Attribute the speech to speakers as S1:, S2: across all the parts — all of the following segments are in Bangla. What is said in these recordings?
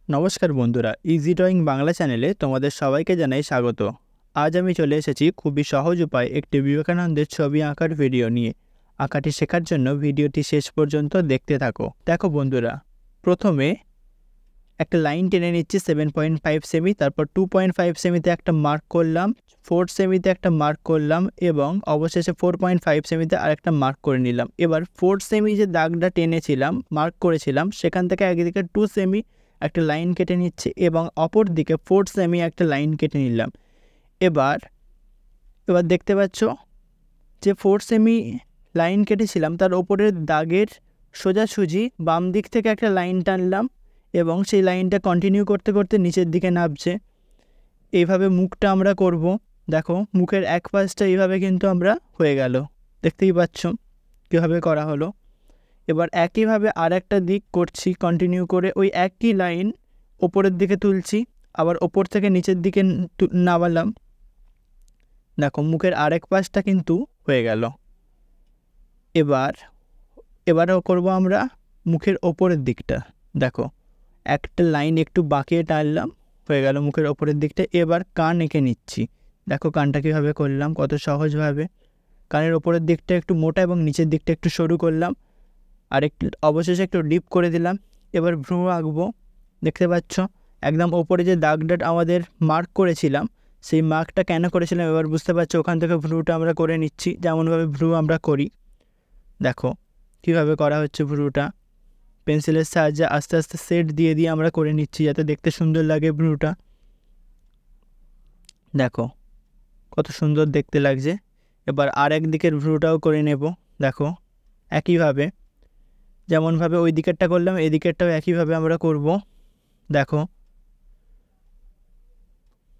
S1: নমস্কার বন্ধুরা, ইজি ড্রয়িং বাংলা চ্যানেলে তোমাদের সবাইকে জানাই স্বাগত। আজ আমি চলে এসেছি খুবই সহজ উপায় একটি বিবেকানন্দের ছবি আঁকার ভিডিও নিয়ে। আঁকাটি শেখার জন্য ভিডিওটি শেষ পর্যন্ত দেখতে থাকো। দেখো বন্ধুরা, প্রথমে একটা লাইন টেনে নিচ্ছি 7.5 সেমি, তারপর 2.5 সেমিতে একটা মার্ক করলাম, 4 সেমিতে একটা মার্ক করলাম এবং অবশেষে 4.5 সেমিতে আরেকটা মার্ক করে নিলাম। এবার 4 সেমি যে দাগটা টেনেছিলাম, মার্ক করেছিলাম, সেখান থেকে একদিকে 2 সেমি একটা লাইন কেটে নিচ্ছি এবং অপর দিকে 4 সেমি একটা লাইন কেটে নিলাম। এবার দেখতে পাচ্ছ যে 4 সেমি লাইন কেটেছিলাম, তার ওপরের দাগের সোজাসুজি বাম দিক থেকে একটা লাইন টানলাম এবং সেই লাইনটা কন্টিনিউ করতে করতে নিচের দিকে নামছে। এইভাবে মুখটা আমরা করব। দেখো, মুখের এক পাশটা এইভাবে কিন্তু আমরা হয়ে গেল, দেখতেই পাচ্ছ কীভাবে করা হলো। এবার একইভাবে আর একটা দিক করছি, কন্টিনিউ করে ওই একই লাইন ওপরের দিকে তুলছি, আবার ওপর থেকে নিচের দিকে নামালাম। দেখো, মুখের আরেক পাশটা কিন্তু হয়ে গেল। এবারও করব আমরা মুখের ওপরের দিকটা। দেখো, একটা লাইন একটু বাঁকিয়ে টানলাম, হয়ে গেল মুখের ওপরের দিকটা। এবার কান এঁকে নিচ্ছি। দেখো কানটা কীভাবে করলাম, কত সহজভাবে। কানের ওপরের দিকটা একটু মোটা এবং নিচের দিকটা একটু সরু করলাম, আর একটু অবশেষে একটু ডিপ করে দিলাম। এবার ভ্রু আঁকবো। দেখতে পাচ্ছ একদম ওপরে যে দাগটা আমাদের মার্ক করেছিলাম, সেই মার্কটা কেন করেছিলাম এবার বুঝতে পারছো। ওখান থেকে ভ্রুটা আমরা করে নিচ্ছি, যেমনভাবে ভ্রু আমরা করি। দেখো কীভাবে করা হচ্ছে ভ্রুটা। পেন্সিলের সাহায্যে আস্তে আস্তে সেট দিয়ে দিয়ে আমরা করে নিচ্ছি, যাতে দেখতে সুন্দর লাগে ভ্রুটা। দেখো কত সুন্দর দেখতে লাগছে। এবার আর এক দিকের ভ্রুটাও করে নেব। দেখো একইভাবে যেমনভাবে ওই দিকেরটা করলাম, এই দিকেরটাও একইভাবে আমরা করব। দেখো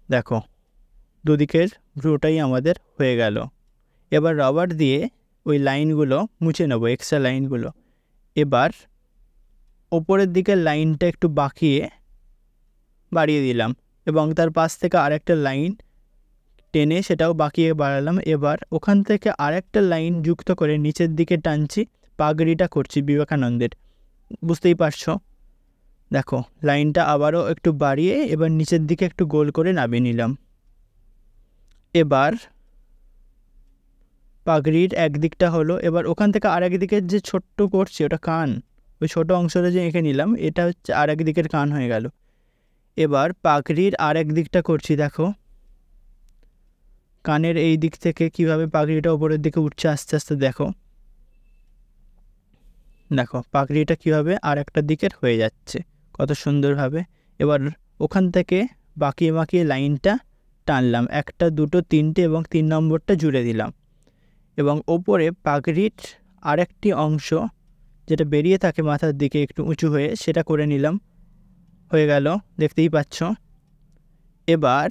S1: দেখো দুদিকের ভ্রুটাই আমাদের হয়ে গেল। এবার রাবার দিয়ে ওই লাইনগুলো মুছে নেব, এক্সট্রা লাইনগুলো। এবার ওপরের দিকের লাইনটা একটু বাড়িয়ে দিলাম এবং তার পাশ থেকে আরেকটা লাইন টেনে সেটাও বাঁকিয়ে বাড়ালাম। এবার ওখান থেকে আরেকটা লাইন যুক্ত করে নিচের দিকে টানছি, পাগড়িটা করছি বিবেকানন্দের, বুঝতেই পারছো। দেখো লাইনটা আবারও একটু বাড়িয়ে এবার নিচের দিকে একটু গোল করে নামিয়ে নিলাম। এবার পাগড়ির একদিকটা হলো। এবার ওখান থেকে আর একদিকের যে ছোট্ট করছি ওটা কান, ওই ছোটো অংশটা যে এঁকে নিলাম, এটা হচ্ছে আর এক দিকের কান হয়ে গেল। এবার পাগড়ির আর এক দিকটা করছি। দেখো কানের এই দিক থেকে কিভাবে পাগড়িটা ওপরের দিকে উঠছে আস্তে আস্তে। দেখো দেখো পাগড়িটা কীভাবে আর একটা দিকের হয়ে যাচ্ছে কত সুন্দরভাবে। এবার ওখান থেকে বাঁকিয়ে লাইনটা টানলাম, 1 2 3 এবং 3 নম্বরটা জুড়ে দিলাম এবং ওপরে পাগড়ির আরেকটি অংশ যেটা বেরিয়ে থাকে মাথার দিকে একটু উঁচু হয়ে, সেটা করে নিলাম, হয়ে গেল, দেখতেই পাচ্ছ। এবার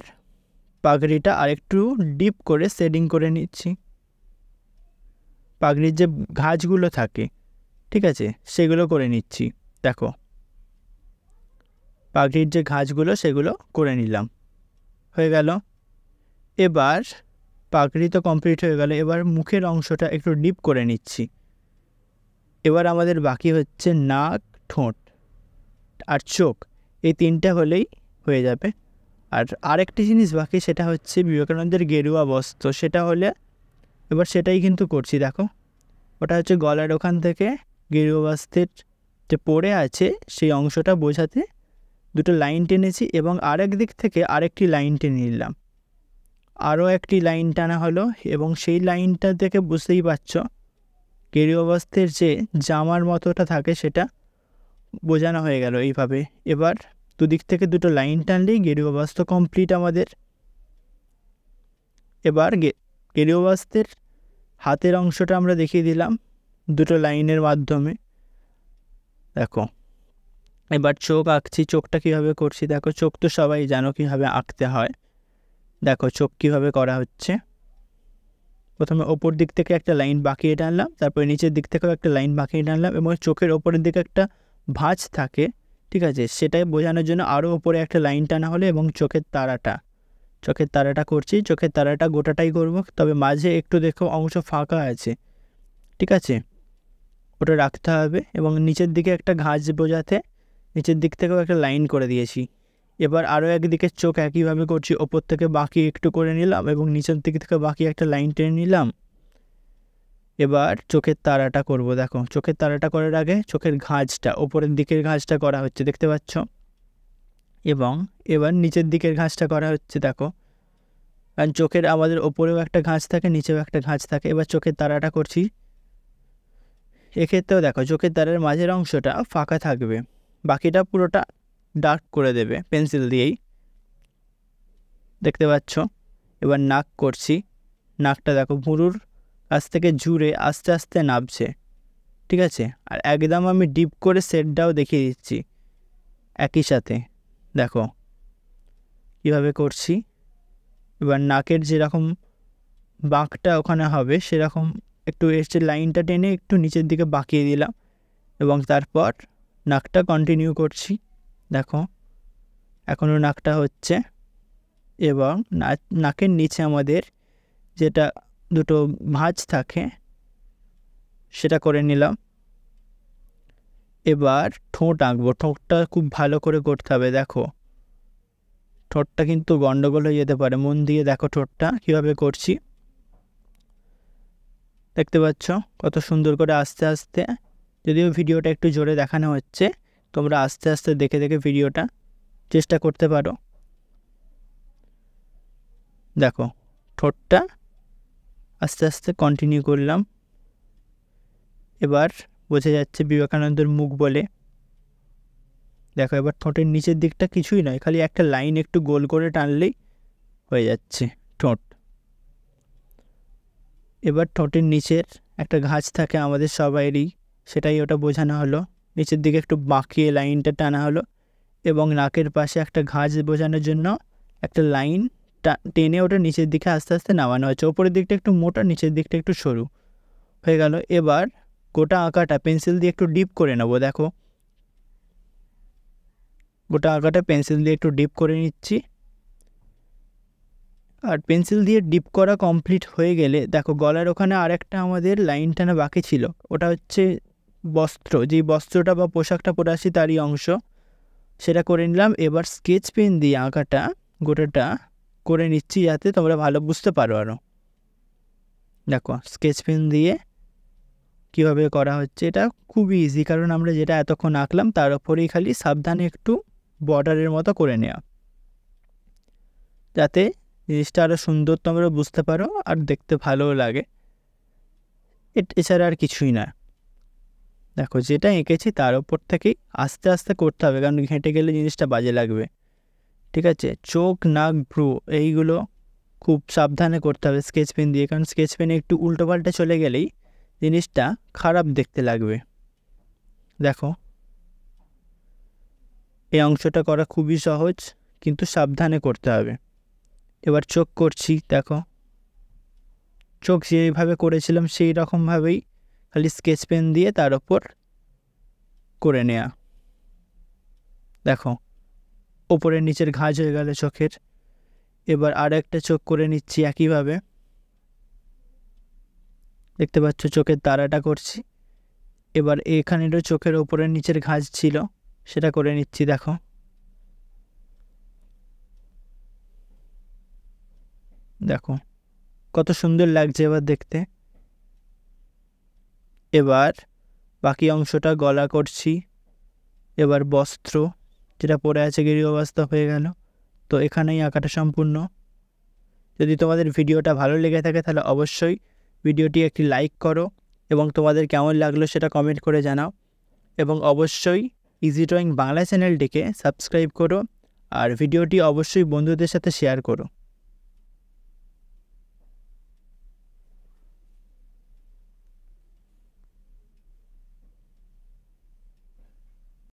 S1: পাগড়িটা আরেকটু ডিপ করে শেডিং করে নিচ্ছি। পাগড়ির যে ঘাঁজগুলো থাকে, ঠিক আছে, সেগুলো করে নিচ্ছি। দেখো পাগড়ির যে ঘাঁজগুলো সেগুলো করে নিলাম, হয়ে গেল। এবার পাগড়ি তো কমপ্লিট হয়ে গেল। এবার মুখের অংশটা একটু ডিপ করে নিচ্ছি। এবার আমাদের বাকি হচ্ছে নাক, ঠোঁট আর চোখ, এই 3টে হলেই হয়ে যাবে। আর আরেকটি জিনিস বাকি, সেটা হচ্ছে বিবেকানন্দের গেরুয়া বস্ত্র, সেটা হলে এবার সেটাই কিন্তু করছি। দেখো ওটা হচ্ছে গলার ওখান থেকে গেরুয়া বস্ত্রের যে পড়ে আছে সেই অংশটা বোঝাতে 2টো লাইন টেনেছি এবং আরেক দিক থেকে আরেকটি লাইন টেনে নিলাম, আরও একটি লাইন টানা হলো এবং সেই লাইনটা থেকে বুঝতেই পারছো গেরুয়া বস্ত্রের যে জামার মতোটা থাকে সেটা বোঝানো হয়ে গেল এইভাবে। এবার দুদিক থেকে 2টো লাইন টানলেই গেরুয়া বস্ত্র কমপ্লিট আমাদের। এবার গেরুয়া বস্ত্রের হাতের অংশটা আমরা দেখিয়ে দিলাম 2টো লাইনের মাধ্যমে। দেখো এবার চোখ আঁকছি। চোখটা কীভাবে করছি দেখো, চোখ তো সবাই জানো কীভাবে আঁকতে হয়। দেখো চোখ কীভাবে করা হচ্ছে। প্রথমে ওপর দিক থেকে একটা লাইন বাঁকিয়ে টানলাম, তারপরে নিচের দিক থেকেও একটা লাইন বাঁকিয়ে টানলাম এবং চোখের ওপরের দিকে একটা ভাঁজ থাকে, ঠিক আছে, সেটাই বোঝানোর জন্য আরও ওপরে একটা লাইন টানা হলো এবং চোখের তারাটা করছি। চোখের তারাটা গোটাটাই করব, তবে মাঝে একটু দেখো অংশ ফাঁকা আছে, ঠিক আছে, ওটা রাখতে হবে। এবং নিচের দিকে একটা ঘাঁজ বোঝাতে নিচের দিক থেকেও একটা লাইন করে দিয়েছি। এবার আরও একদিকে চোখ একইভাবে করছি, ওপর থেকে বাকি একটু করে নিলাম এবং নিচের দিক থেকে বাকি একটা লাইন টেনে নিলাম। এবার চোখের তারাটা করব। দেখো চোখের তারাটা করার আগে চোখের ঘাঁজটা, ওপরের দিকের ঘাঁজটা করা হচ্ছে, দেখতে পাচ্ছ, এবং এবার নিচের দিকের ঘাঁজটা করা হচ্ছে। দেখো, কারণ চোখের আমাদের ওপরেও একটা ঘাঁজ থাকে, নিচেও একটা ঘাঁজ থাকে। এবার চোখের তারাটা করছি। এক্ষেত্রেও দেখো চোখের তারার মাঝের অংশটা ফাঁকা থাকবে, বাকিটা পুরোটা ডার্ক করে দেবে পেন্সিল দিয়েই, দেখতে পাচ্ছ। এবার নাক করছি। নাকটা দেখো ভুরুর কাছ থেকে জুড়ে আস্তে আস্তে নামছে, ঠিক আছে। আর একদম আমি ডিপ করে শেডটাও দেখিয়ে দিচ্ছি একই সাথে, দেখো কীভাবে করছি। এবার নাকের যেরকম বাঁকটা ওখানে হবে সেরকম একটু এসে লাইনটা টেনে একটু নিচের দিকে বাঁকিয়ে দিলাম এবং তারপর নাকটা কন্টিনিউ করছি। দেখো এখনও নাকটা হচ্ছে এবং নাকের নিচে আমাদের যেটা দুটো ভাঁজ থাকে সেটা করে নিলাম। এবার ঠোঁট আঁকবো। ঠোঁটটা খুব ভালো করে করতে হবে। দেখো ঠোঁটটা কিন্তু গন্ডগোল হয়ে যেতে পারে, মন দিয়ে দেখো ঠোঁটটা কীভাবে করছি, দেখতে পাচ্ছ কত সুন্দর করে আস্তে আস্তে। যদিও ভিডিওটা একটু জোরে দেখানো হচ্ছে, তোমরা আস্তে আস্তে দেখে দেখে ভিডিওটা চেষ্টা করতে পারো। দেখো ঠোঁটটা আস্তে আস্তে কন্টিনিউ করলাম। এবার বোঝা যাচ্ছে বিবেকানন্দের মুখ বলে। দেখো এবার ঠোঁটের নিচের দিকটা কিছুই নয়, খালি একটা লাইন একটু গোল করে টানলেই হয়ে যাচ্ছে ঠোঁট। এবার ঠোঁটের নিচের একটা ঘাঁজ থাকে আমাদের সবাইয়েরই, সেটাই ওটা বোঝানো হলো। নিচের দিকে একটু বাঁকিয়ে লাইনটা টানা হলো এবং নাকের পাশে একটা ঘাঁজ বোঝানোর জন্য একটা লাইন টেনে ওটা নিচের দিকে আস্তে আস্তে নামানো হচ্ছে। ওপরের দিকটা একটু মোটা, নিচের দিকটা একটু সরু হয়ে গেল। এবার গোটা আঁকাটা পেন্সিল দিয়ে একটু ডিপ করে নেবো। দেখো গোটা আঁকাটা পেন্সিল দিয়ে একটু ডিপ করে নিচ্ছি। আর পেন্সিল দিয়ে ডিপ করা কমপ্লিট হয়ে গেলে দেখো গলার ওখানে আরেকটা আমাদের লাইন টানা বাকি ছিল, ওটা হচ্ছে বস্ত্র, যেই বস্ত্রটা বা পোশাকটা পরে আসি তারই অংশ, সেটা করে নিলাম। এবার স্কেচ পেন দিয়ে আঁকাটা গোটাটা করে নিচ্ছি যাতে তোমরা ভালো বুঝতে পারো আরও। দেখো স্কেচ পেন দিয়ে কীভাবে করা হচ্ছে, এটা খুবই ইজি, কারণ আমরা যেটা এতক্ষণ আঁকলাম তার ওপরেই খালি সাবধানে একটু বর্ডারের মতো করে নেওয়া, যাতে জিনিসটা আরও সুন্দর তোমরা বুঝতে পারো আর দেখতে ভালোও লাগে। এছাড়া আর কিছুই না। দেখো যেটা এঁকেছি তার ওপর থেকেই আস্তে আস্তে করতে হবে, কারণ ঘেঁটে গেলে জিনিসটা বাজে লাগবে, ঠিক আছে। চোখ, নাক, ভ্রু এইগুলো খুব সাবধানে করতে হবে স্কেচ পেন দিয়ে, কারণ স্কেচ পেনে একটু উল্টোপাল্টে চলে গেলেই জিনিসটা খারাপ দেখতে লাগবে। দেখো এই অংশটা করা খুবই সহজ, কিন্তু সাবধানে করতে হবে। এবার চোখ করছি। দেখো চোখ যেভাবে করেছিলাম সেই রকমভাবেই খালি স্কেচ পেন দিয়ে তার ওপর করে নেয়া। দেখো ওপরের নিচের ঘাঁজ হয়ে গেল চোখের। এবার আর একটা চোখ করে নিচ্ছি একইভাবে, দেখতে পাচ্ছ চোখের তারাটা করছি। এবার এখানেরও চোখের ওপরের নিচের ঘাঁজ ছিল, সেটা করে নিচ্ছি। দেখো দেখো কত সুন্দর লাগছে এবার দেখতে। এবার বাকি অংশটা গলা করছি। এবার বস্ত্র যেটা পরে আছে গিরিবাস্তব হয়ে গেল। তো এখানেই আঁকাটা সম্পূর্ণ। যদি তোমাদের ভিডিওটা ভালো লেগে থাকে তাহলে অবশ্যই ভিডিওটি একটি লাইক করো এবং তোমাদের কেমন লাগলো সেটা কমেন্ট করে জানাও, এবং অবশ্যই ইজি ড্রয়িং বাংলা চ্যানেলটিকে সাবস্ক্রাইব করো আর ভিডিওটি অবশ্যই বন্ধুদের সাথে শেয়ার করো।